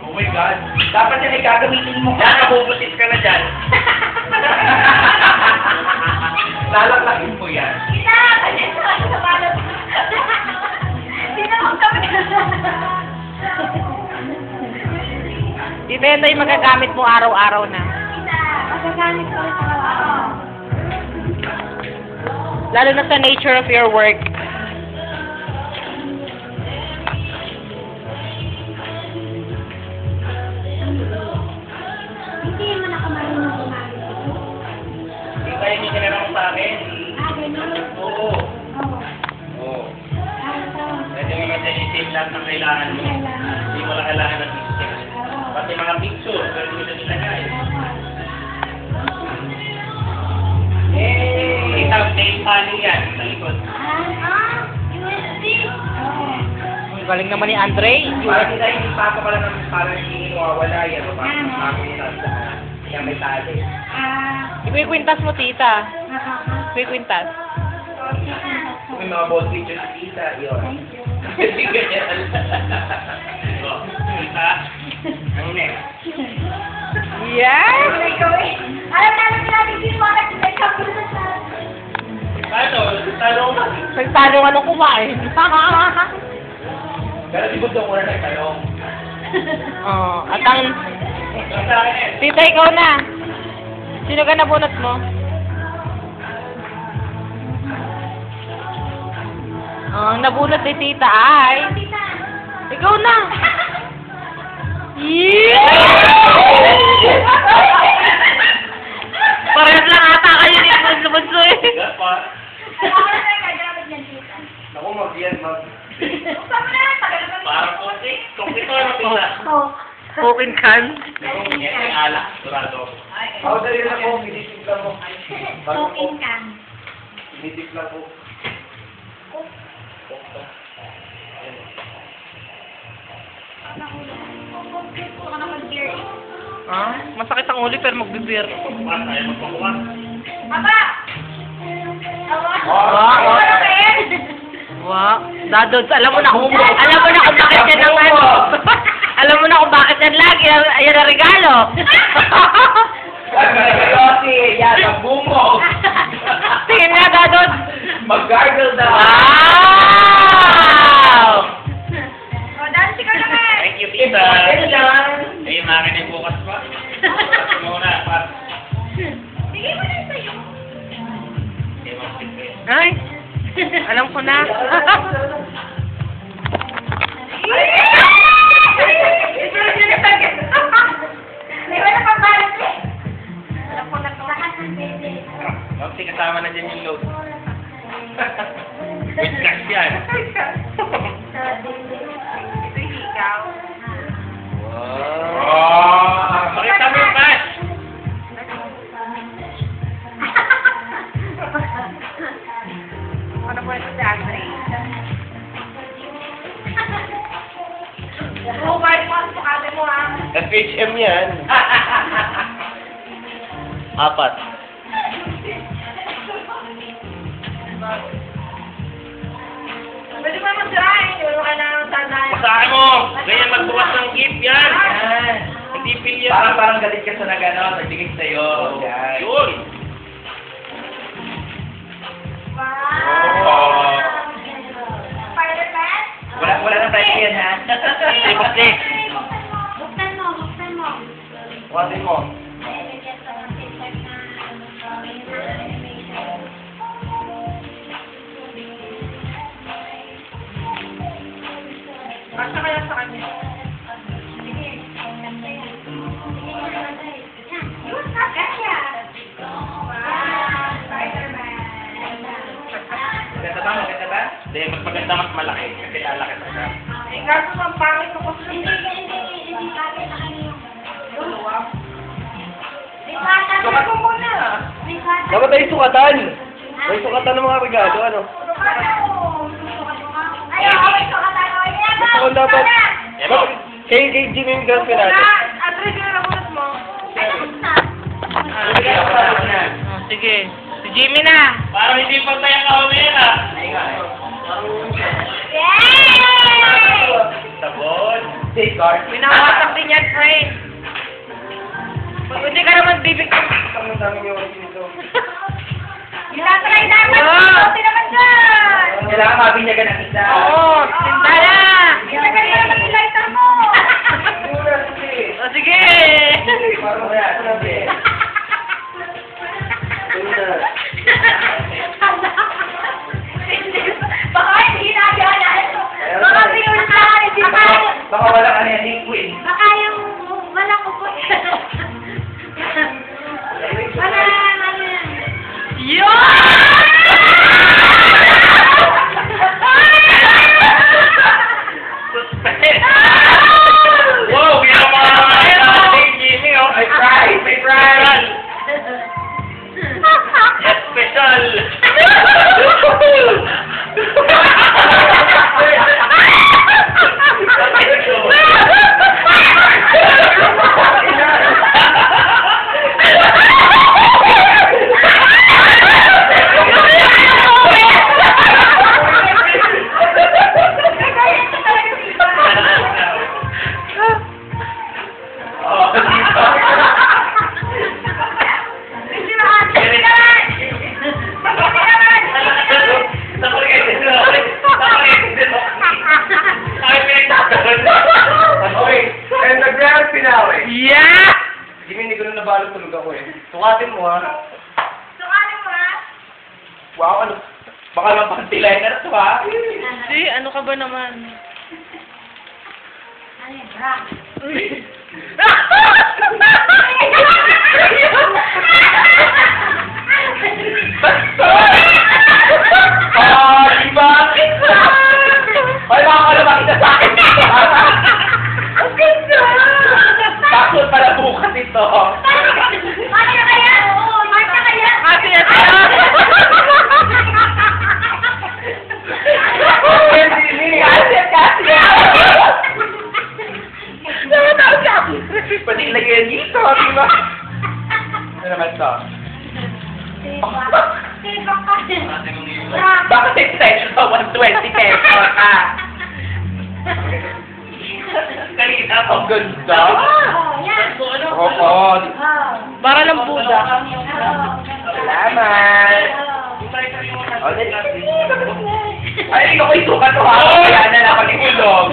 Oh my God. Dapat yan ay gagamitin mo. Nakabubutis ka na dyan. Lalaklakin mo yan. Kita! Kasi sa balot. Tinawag kami. Dito ito yung magagamit mo araw-araw na. Kita! Magagamit ko sa araw. Lalo na sa nature of your work. Hindi mo na kamarunong gumamit ito. Hindi tayo hindi kinarang sa akin. Ganun. Oo. Oo. Oo. Ito. Pwede mo na dyan i-save lahat ng kailangan mo. Hindi mo lang kailangan ng picture. Pati mga picture, pwede mo na nilagay. Yay! Isang name panel yan, sa likod. USB. Oo. Galing naman ni Andre. Para hindi tayo ipapa pala ng parang hindi mawawala yan. Parang kaya may tali. Ikwintas mo, tita. Nakaka. Ikwintas. May mga bold pictures sa tita. Yun. Hindi ganyan. Oh, kita. Ang next. Yes! Alam namin natin yung mga nagkakagulo sa Paano? Tanong mo. Nagtalo ka nung kumain. Pero si Budong wala nagtanong. Oh, at ang... Ang sa akin eh. Tita, ikaw na. Sino ka nabunot mo? Ang nabunot ni tita ay... Ikaw na! Parehas lang ata kayo ni Bunso eh. Dapat. Naku, mag-yan, mag... Parang konti. Konti ko yung tita. Cooking can. Yan yung alak. Durado. Oh, dali na po. Minitipla mo. Cooking can. Minitipla po. Ah, masakit ang uli pero magbibir. Pagbukas, ayaw magpabukas. Aba! Wow. Wow. Dadods, alam mo na kung bakit yan ang ano. Alam mo na kung bakit yan lagi. Ayan ang regalo. Kasi, yan, ang bumog. Tingin nga, Dadods. Mag-gargle daw. Wow! O, dance ka naman! Thank you, tita. Ayun lang. Ay, makinig bukas pa. Pasok muna, Pat. Bigay mo na sa'yo. Okay, mag-tip ko yun. Ay, alam ko na. May wala pang balot eh. Alam ko na ito. Lahat ng bebe. Mapsi, kasama na dyan yung load. With cash yan. Ito yung ikaw. Oh! Pakita mo yung cash! Ano po ito si Andre? Oo, kahit mo ang sukate mo ha. FHM yan. Apat. Pwede mo naman sirahin. Hindi mo kailangan ng tandaan. Pasahan mo! Ganyan magbukas ng gift yan! Ah. Hindi pil yan. Parang galit ka sa nag-ano, nagbigay sa'yo. Yan. Yun! Wow! Spider-Man? Wala na tayo yan, ha? Bakit? Buksan mo, buksan mo. Kuhatin mo. Basta kaya sa kanya. Yun, kasya. Wow, Spider-Man. Maganda ba? Maganda ba? Hindi, mas maganda mas malaki kasi lalaki pa siya. Eh, kaso ang pangit ko kasi. Hindi bakit na kanya yung... May bata. Sukat mo muna. May bata. Dapat tayo sukatan. May sukatan ng mga regalo, ano? Ayaw, may sukatan. Gusto ko dapat... Emo! Kay Jimmy yung girlfriend natin. Andre, sino na bunot mo? Ay, nakusta. Sige, ako na. Oh, sige. Si Jimmy na. Parang hindi pa tayo kaumira. Yay! Sabon. Safeguard. Minawasak din yan, friend. Pag hindi ka naman bibigyan. Ang dami niyo kasi nito. Itatry namin. Ah. Buti naman dyan. Kailangan mabinyagan ng isa. Oo, tintala. Ilagay mo naman yung lighter mo. Mura, sige. O, sige. Sige, parang wala. Sige. Mura. Baka hindi na gano'n. Baka piyul na. Baka wala ka na liquid. Baka yung walang kupot. Wala, ano yan. Wow, ginawa natin, Jimmy, oh. May prize! May prize! Special! Oh, di ba? Hindi na hindi naman. Hindi naman. Okay, and the grand finale. Yeah! Jimmy, hindi ko na nabalot tulog ako eh. Sukatin mo ha. Sukatin mo ha. Wow, ano? Baka lang pantilay na ito ha. Si, ano ka ba naman? Ano yan, bra? Ah, di ba? Ay, baka ka naman kita sa akin. Bakit pala bukas ito? Paano na kaya? Paano na kaya? Kasi yan. Pwede ilagay yan dito, di ba? Ano naman ito? Tibak ka. Bakit extension pa 120 pesos ka? Kanina ako. Ang ganda. Oh, yan. Oo. Oh. Para lang Buddha. Salamat. Oh. Ay, ikaw ko isukat ko ha. Kaya na lang ako ni Ulog.